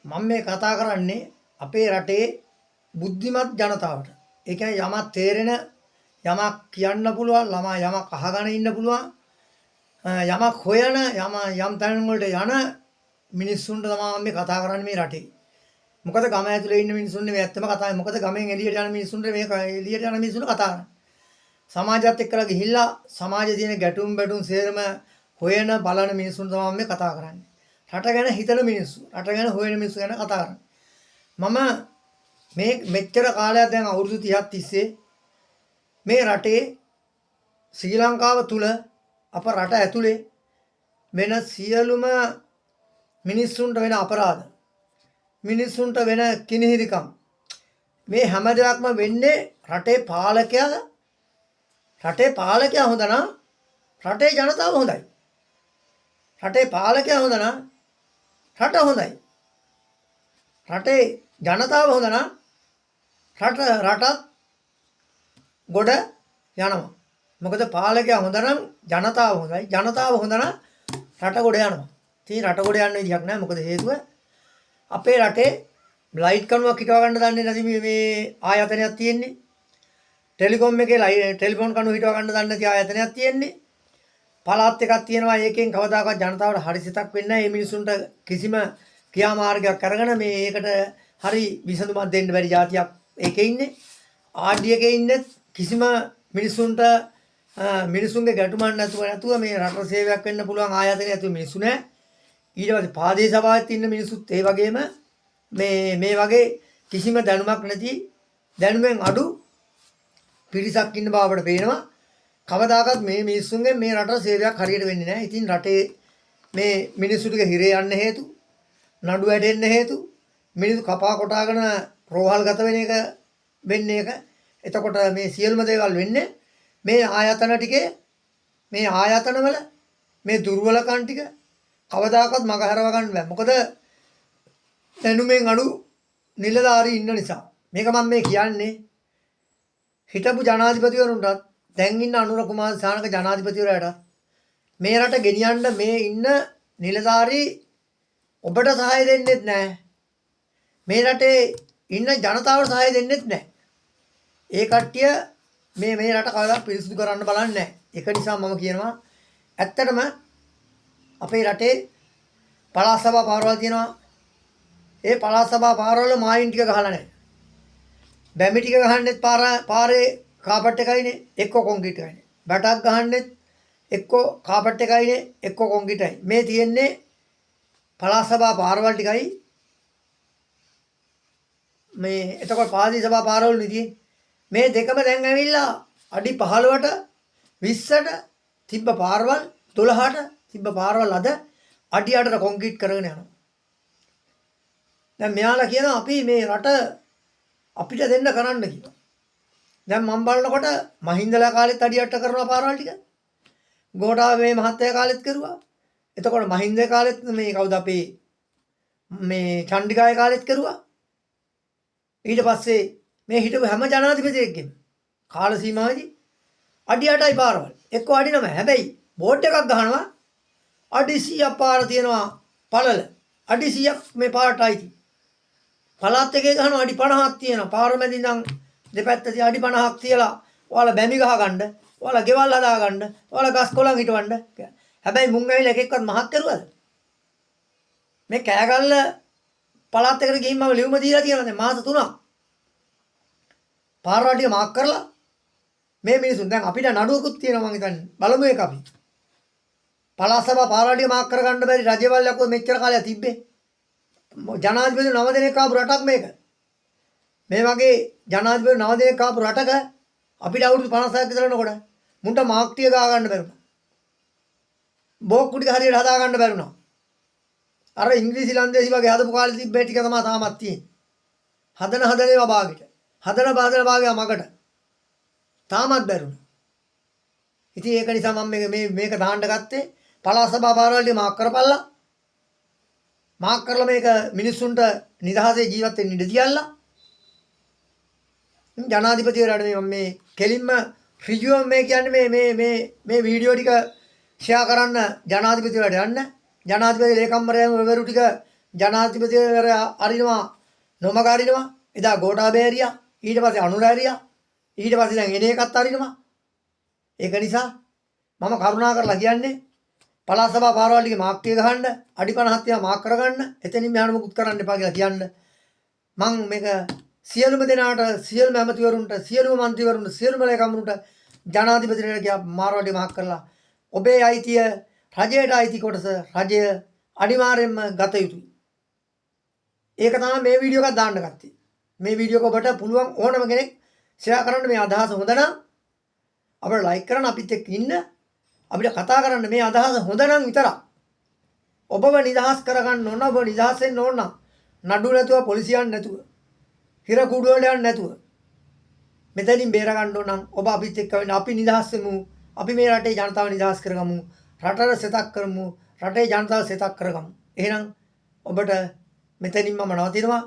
මම මේ කතා කරන්නේ අපේ රටේ බුද්ධිමත් ජනතාවට. ඒ කියන්නේ යමක් තේරෙන යමක් කියන්න පුළුවන් ළමා යමක් අහගෙන ඉන්න පුළුවන් යමක් හොයන යම් තැන් වලට යන මිනිස්සුන්ට තමයි මම මේ කතා කරන්නේ මේ රටේ. මොකද ගම ඇතුලේ ඉන්න මිනිස්සුන් නෙවෙයි ඇත්තම කතාවේ. මොකද ගමෙන් එළියට යන මිනිස්සුන්ට මේ එළියට යන මිනිස්සුන්ට කතා කරන්නේ. සමාජයත් එක්කලා ගිහිල්ලා සමාජයේ තියෙන ගැටුම් බැටුම් සේරම හොයන බලන මිනිස්සුන් තමයි මේ කතා කරන්නේ. රට ගැන හිතන මිනිස්සු, රට ගැන හොයන මිනිස්සු ගැන කතා කරන්නේ. මම මේ මෙච්චර කාලයක් දැන් අවුරුදු 30ක් තිස්සේ මේ රටේ ශ්‍රී ලංකාව තුල අප රට ඇතුලේ වෙන සියලුම මිනිස්සුන්ට වෙන අපරාධ මිනිස්සුන්ට වෙන කිනිහිරිකම් මේ හැම දෙයක්ම වෙන්නේ රටේ පාලකයා හොඳ නම් රටේ ජනතාව හොඳයි. රටේ පාලකයා හොඳ නම් රට හොඳයි. රටේ ජනතාව හොඳ නම් රටත් ගොඩ යනවා. මොකද පාලකයා හොඳ නම් ජනතාව හොඳයි. ජනතාව හොඳ නම් රට ගොඩ යනවා. ඉතින් රට ගොඩ යන්න විදියක් නැහැ. මොකද හේතුව අපේ රටේ ලයිට් කණුවක් හිටව ගන්න දන්නේ නැති මේ ආයතනයක් තියෙන්නේ. ටෙලිකොම් එකේ ටෙලිෆෝන් කණුව හිටව ගන්න දන්නේ නැති ආයතනයක් තියෙන්නේ. පළාත් එකක් තියෙනවා. ඒකෙන් කවදාකවත් ජනතාවට හරි සිතක් වෙන්නේ නැහැ. මේ මිනිසුන්ට කිසිම ක්‍රියාමාර්ගයක් අරගෙන මේකට හරි විසඳුමක් දෙන්න බැරි જાතියක් ඒකේ ඉන්නේ. ආඩ්‍ය එකේ ඉන්නේ කිසිම මිනිසුන්ට මිනිසුන්ගේ ගැටුමක් නැතුව මේ රට සේවයක් වෙන්න පුළුවන් ආයතනයක් ඇතුළේ මිනිස්සු නැහැ. ඊට පස්සේ පාදේ සභාවත් ඉන්න මිනිස්සුත් ඒ වගේම මේ වගේ කිසිම දැනුමක් නැති දැනුමෙන් අඩු පිරිසක් ඉන්න බවට පේනවා. කවදාකවත් මේ මිනිස්සුන්ගේ මේ රට සේවයක් හරියට වෙන්නේ නැහැ. ඉතින් රටේ මේ මිනිස්සු ටික හිරේ යන්න හේතු, නඩු වැටෙන්න හේතු, මිනිස්සු කපා කොටාගෙන රෝහල් ගත වෙන එක වෙන්නේ එක. එතකොට මේ සියලුම දේවල් වෙන්නේ මේ ආයතන ටිකේ මේ ආයතනවල මේ දුර්වලකම් ටික කවදාකවත් මගහරව ගන්න බෑ. මොකද දැනුමෙන් අඩු නිලධාරී ඉන්න නිසා. මේක මම මේ කියන්නේ හිටපු ජනාධිපතිවරුන්ටත් දැන් ඉන්න අනුර කුමාර සානක ජනාධිපතිවරයාට මේ රට ගෙනියන්න මේ ඉන්න නිලධාරී ඔබට සහාය දෙන්නෙත් නැහැ. මේ රටේ ඉන්න ජනතාවට සහාය දෙන්නෙත් නැහැ. ඒ කට්ටිය මේ රට කවදාවත් පිරිසිදු කරන්න බලන්නේ නැහැ. ඒක නිසා මම කියනවා ඇත්තටම අපේ රටේ පළාත් සභා පාරවල් තියෙනවා. ඒ පළාත් සභා පාරවල මායින් ටික ගහලා නැහැ. බැමි ටික ගහන්නෙත් පාරේ කාපට් එකයිනේ එක්ක කොන්ක්‍රීට් එකයිනේ. බැටක් ගහන්නෙත් එක්ක කාපට් එකයිනේ එක්ක කොන්ක්‍රීටයි. මේ තියෙන්නේ පළාත් සභා පාරවල් ටිකයි. මේ එතකොට පාදී සභා පාරවල් නෙදී. මේ දෙකම දැන් ඇවිල්ලා අඩි 15ට 20ට තිබ්බ පාරවල් 12ට තිබ්බ පාරවල් අද අඩි 8ට කොන්ක්‍රීට් කරගෙන යනවා. දැන් මෙයාලා කියනවා අපි මේ රට අපිට දෙන්න කරන්න කියලා. දැන් මම බලනකොට මහින්දලා කාලෙත් අඩි 8ට කරනවා පාරවල් ටික. ගෝඨාභය මහත්තයා කාලෙත් කරුවා. එතකොට මහින්ද කාලෙත් මේ කවුද අපේ මේ චණ්ඩිකාය කාලෙත් කරුවා. ඊට පස්සේ මේ හිටපු හැම ජනාධිපතියෙක්ගෙම කාල සීමාවේදී අඩි 8යි පාරවල්. එක්ක අඩි 9. හැබැයි බෝඩ් එකක් ගහනවා අඩි 100ක් පාර තියෙනවා පළල. අඩි 100ක් මේ පාරටයි තියෙන්නේ. පළාත් එකේ ගහනවා අඩි 50ක් තියෙනවා. පාර මැද ඉඳන් දෙපැත්තේ අඩි 50ක් තියලා ඔයාලා බැමි ගහ ගන්න, ඔයාලා ගෙවල් හදා ගන්න, ඔයාලා ගස් කොළන් හිටවන්න. හැබැයි මුං ඇවිල්ලා එක එක්කවත් මහත් කරුවද? මේ කෑගල්ල පළාත් එකට ගිහින් මම ලියුම දීලා තියෙනවා දැන් මාස 3ක්. පාරවල් ටික මාක් කරලා මේ මිනිසුන් දැන් අපිට නඩුවකුත් තියෙනවා මං හිතන්නේ. බලමු ඒක අපි. පළාත් සභා පාරවල් ටික මාක් කරගන්න බැරි රජවල් යකෝ මෙච්චර කාලයක් තිබ්බේ. ජනාධිපති 9 දෙනෙක් ආපු රටක් මේක. මේ වගේ ජනාධිපති 9 දෙනෙක් ආපු රටක අපිට අවුරුදු 56ක් විතර යනකොට මුන්ට මාක් ටික ගා ගන්න බැරුණා. බෝක්කු ටික හරියට හදා ගන්න බැරුණා. අර ඉංග්‍රීසි ලන්දේසි වගේ හදපු කාලේ තිබ්බේ ටික තමයි තාමත් තියෙන්නේ. හදන ඒවා භාගෙට. හදන භාගය මගට. තාමත් බැරුණා. ඉතින් ඒක නිසා මම මේක දාන්න ගත්තේ පළාත් සභා පාරවල් ටික මාක් කරපල්ලා. මාක් කරලා මේක මිනිස්සුන්ට නිදහසේ ජීවත් වෙන්න ඉඩ තියලා. ජනාධිපතිවරයාට මේ කෙලින්ම ඍජුවම මේ කියන්නේ මේ වීඩියෝ ටික ෂෙයා කරන්න ජනාධිපතිවරයාට යන්න. ජනාධිපති ලේකම්වරයවරු ටික ජනාධිපතිවරයා අරිනවා නොමග අරිනවා. එදා ගෝඨාභය ඇරියා. ඊට පස්සේ අනුර ඇරියා. ඊට පස්සේ දැන් එන එකත් අරිනවා. ඒක නිසා මම කරුණා කරලා කියන්නේ පළාත් සභා පාරවල් ටිකේ මාක්ටිය ගහන්න, අඩි 50ක් තියා මාක් කරගන්න, එතනින් මෙහාට මුකුත් කරන්න එපා කියලා කියන්න. මම මේක සියලුම දෙනාට, සියලුම ඇමතිවරුන්ට, සියලුම മന്ത്രിවරුන්ට, සියලුම ලේකම්වරුන්ට ජනාධිපතිවරයාට කියා මාරවඩි මාක් කරලා ඔබේ අයිතිය රජයට අයිති කොටස රජය අනිවාර්යයෙන්ම ගත යුතුයි. ඒක තමයි මේ වීඩියෝ එකක් දාන්න ගත්තේ. මේ වීඩියෝ එක ඔබට පුළුවන් ඕනම කෙනෙක් ෂෙයා කරන්න. මේ අදහස හොඳ නම් අපිට ලයික් කරන්න, අපිත් එක්ක ඉන්න, අපිට කතා කරන්න. මේ අදහස හොඳ නම් විතරක් ඔබව නිදහස් කරගන්න ඕන. ඔබ නිදහස් වෙන්න ඕන නම් නඩු නැතුව, පොලිසියන් නැතුව, හිර කුඩු වල යන්න නැතුව මෙතනින් බේර ගන්න ඕන නම් ඔබ අපිත් එක්ක වෙන්න. අපි නිදහස් වෙමු. අපි මේ රටේ ජනතාව නිදහස් කරගමු. රටට සෙතක් කරමු. රටේ ජනතාව සෙතක් කරගමු. එහෙනම් ඔබට මෙතනින් මම නවතිනවා.